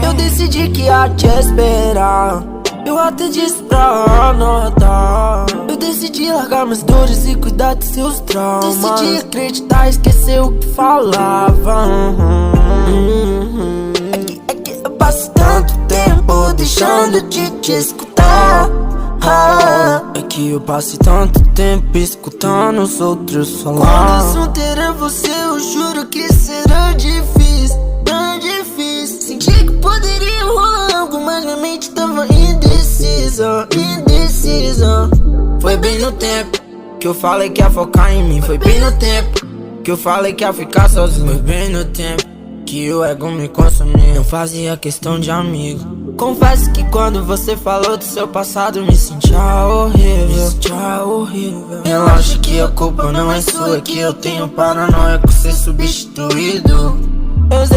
Eu decidi que ia te esperar. Eu até disse pra anotar. Eu decidi largar meus dores e cuidar dos seus traumas. Decidi acreditar e esquecer o que falavam. É que eu passo tanto tempo deixando de te escutar. É que eu passo tanto tempo escutando os outros falar. Quando o assunto era você, eu juro que será difícil, tão difícil. Senti que poderia rolar algo, mas minha mente tava indecisa, indecisa. Foi bem no tempo que eu falei que ia focar em mim. Foi bem no tempo que eu falei que ia ficar sozinho. Foi bem no tempo que o ego me consumia. Eu fazia questão de amigo. Confesso que quando você falou do seu passado me sentia horrível, Relaxa que a culpa não é sua, que eu tenho paranoia com ser substituído.